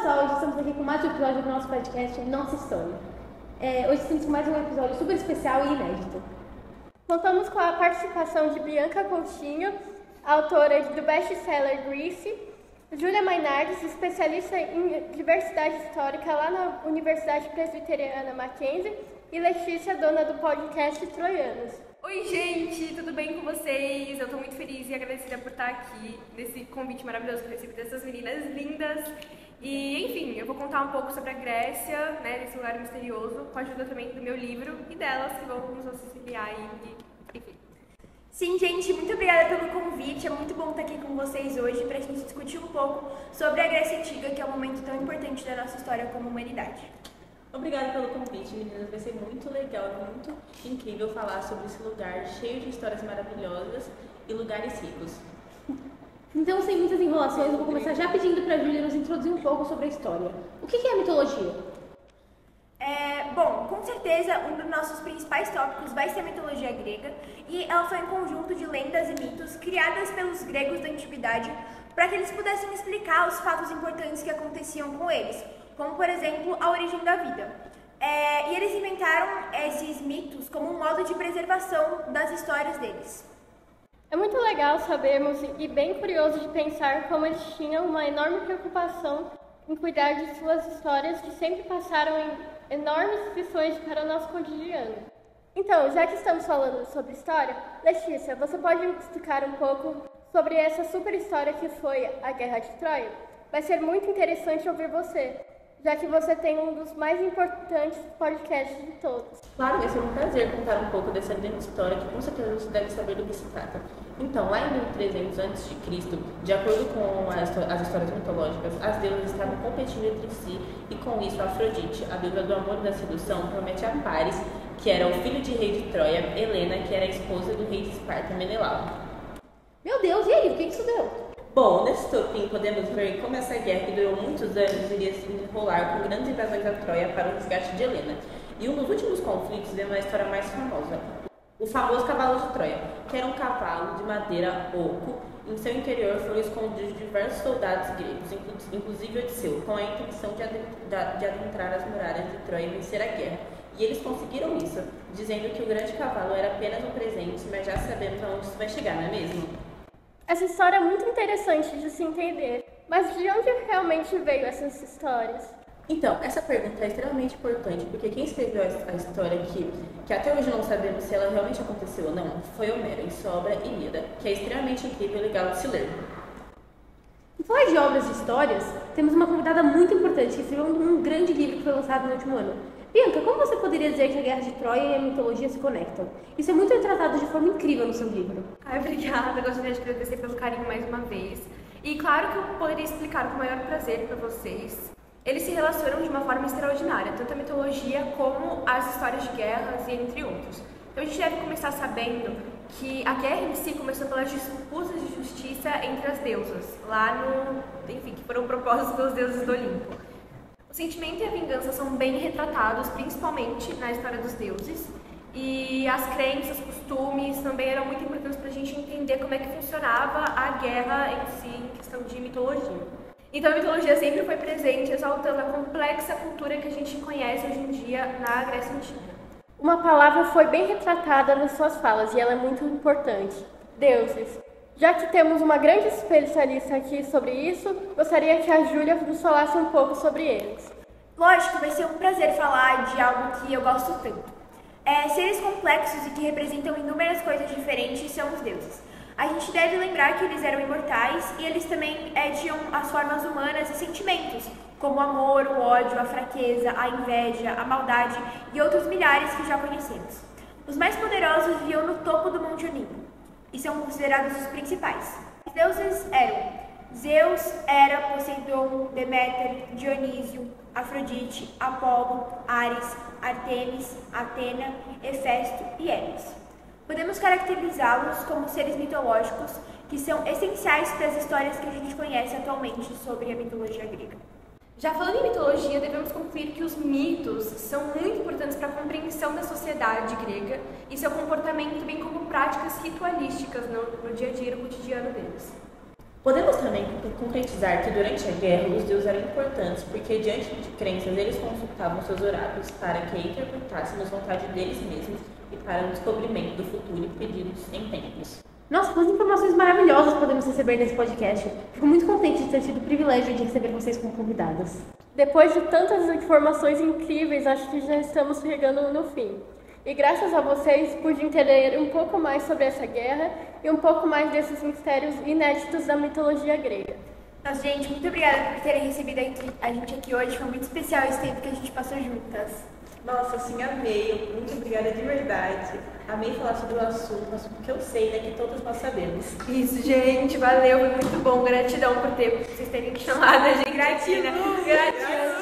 pessoal, hoje estamos aqui com mais um episódio do nosso podcast Nossa História. Hoje estamos com mais um episódio super especial e inédito. Contamos com a participação de Bianca Coutinho, autora do best-seller Grease, Júlia Mainardes, especialista em diversidade histórica lá na Universidade Presbiteriana Mackenzie, e Letícia, dona do podcast Troianos. Oi gente, tudo bem com vocês? Eu tô muito feliz e agradecida por estar aqui nesse convite maravilhoso que eu recebi dessas meninas lindas. E enfim, eu vou contar um pouco sobre a Grécia, né, desse lugar misterioso, com a ajuda também do meu livro e delas que vão nos auxiliar e enfim. Sim, gente, muito obrigada pelo convite. É muito bom estar aqui com vocês hoje para a gente discutir um pouco sobre a Grécia Antiga, que é um momento tão importante da nossa história como humanidade. Obrigada pelo convite, meninas. Vai ser muito legal, muito incrível falar sobre esse lugar cheio de histórias maravilhosas e lugares ricos. Então, sem muitas enrolações, eu vou começar já pedindo para a Júlia nos introduzir um pouco sobre a história. O que é a mitologia? Bom, com certeza um dos nossos principais tópicos vai ser a mitologia grega, e ela foi um conjunto de lendas e mitos criadas pelos gregos da antiguidade para que eles pudessem explicar os fatos importantes que aconteciam com eles, como por exemplo a origem da vida. E eles inventaram esses mitos como um modo de preservação das histórias deles. É muito legal sabermos e bem curioso de pensar como eles tinham uma enorme preocupação em cuidar de suas histórias que sempre passaram em enormes lições para o nosso cotidiano. Então, já que estamos falando sobre história, Letícia, você pode me explicar um pouco sobre essa super história que foi a Guerra de Troia? Vai ser muito interessante ouvir você, já que você tem um dos mais importantes podcasts de todos. Claro, vai ser um prazer contar um pouco dessa grande história que com certeza você deve saber do que se trata. Então, lá em 1300 a.C., de acordo com as histórias mitológicas, as deusas estavam competindo entre si e com isso Afrodite, a deusa do amor e da sedução, promete a Paris, que era o filho de rei de Troia, Helena, que era a esposa do rei de Esparta, Menelau. Meu Deus, e aí, o que isso deu? Bom, nesse topim podemos ver como essa guerra, que durou muitos anos, iria se enrolar com grandes invasões a Troia para o resgate de Helena. E um dos últimos conflitos deu uma história mais famosa, o famoso cavalo de Troia, que era um cavalo de madeira oco. Em seu interior foram escondidos diversos soldados gregos, inclusive Odisseu, com a intenção de adentrar as muralhas de Troia e vencer a guerra. E eles conseguiram isso, dizendo que o grande cavalo era apenas um presente, mas já sabemos aonde isso vai chegar, não é mesmo? Essa história é muito interessante de se entender, mas de onde realmente veio essas histórias? Então, essa pergunta é extremamente importante, porque quem escreveu a história que até hoje não sabemos se ela realmente aconteceu ou não, foi Homero, em sua obra Ilíada, que é extremamente incrível e legal de se ler. Em falar de obras e histórias, temos uma convidada muito importante que escreveu um grande livro que foi lançado no último ano. Bianca, como você poderia dizer que a Guerra de Troia e a mitologia se conectam? Isso é muito retratado de forma incrível no seu livro. Obrigada, gostaria de agradecer pelo carinho mais uma vez. E claro que eu poderia explicar com o maior prazer para vocês. Eles se relacionam de uma forma extraordinária, tanto a mitologia como as histórias de guerras e entre outros. Então a gente deve começar sabendo que a guerra em si começou pelas disputas de justiça entre as deusas, que foram propostas pelos deuses do Olimpo. O sentimento e a vingança são bem retratados, principalmente na história dos deuses, e as crenças, costumes também eram muito importantes para a gente entender como é que funcionava a guerra em si, em questão de mitologia. Então a mitologia sempre foi presente, exaltando a complexa cultura que a gente conhece hoje em dia na Grécia Antiga. Uma palavra foi bem retratada nas suas falas e ela é muito importante: deuses. Já que temos uma grande especialista aqui sobre isso, gostaria que a Júlia nos falasse um pouco sobre eles. Lógico, vai ser um prazer falar de algo que eu gosto tanto. Seres complexos e que representam inúmeras coisas diferentes são os deuses. A gente deve lembrar que eles eram imortais e eles também tinham as formas humanas e sentimentos, como o amor, o ódio, a fraqueza, a inveja, a maldade e outros milhares que já conhecemos. Os mais poderosos viviam no topo do Monte Olimpo e são considerados os principais. Os deuses eram Zeus, Hera, Poseidon, Deméter, Dionísio, Afrodite, Apolo, Ares, Artemis, Atena, Hefesto e Hermes. Podemos caracterizá-los como seres mitológicos que são essenciais para as histórias que a gente conhece atualmente sobre a mitologia grega. Já falando em mitologia, devemos concluir que os mitos são muito importantes para a compreensão da sociedade grega e seu comportamento, bem como práticas ritualísticas no dia a dia, no cotidiano deles. Podemos também concretizar que durante a guerra os deuses eram importantes porque diante de crenças eles consultavam seus oráculos para que interpretássemos vontade deles mesmos e para o descobrimento do futuro e pedidos em tempos. Nossa, quantas informações maravilhosas podemos receber nesse podcast. Fico muito contente de ter tido o privilégio de receber vocês como convidadas. Depois de tantas informações incríveis, acho que já estamos chegando no fim. E graças a vocês pude entender um pouco mais sobre essa guerra e um pouco mais desses mistérios inéditos da mitologia grega. Nossa, gente, muito obrigada por terem recebido a gente aqui hoje. Foi muito especial esse tempo que a gente passou juntas. Nossa, assim, amei. Muito obrigada de verdade. Amei falar sobre o assunto, porque eu sei, né, que todos nós sabemos. Isso, gente, valeu, foi muito bom. Gratidão por vocês terem chamado a gente. Gratidão.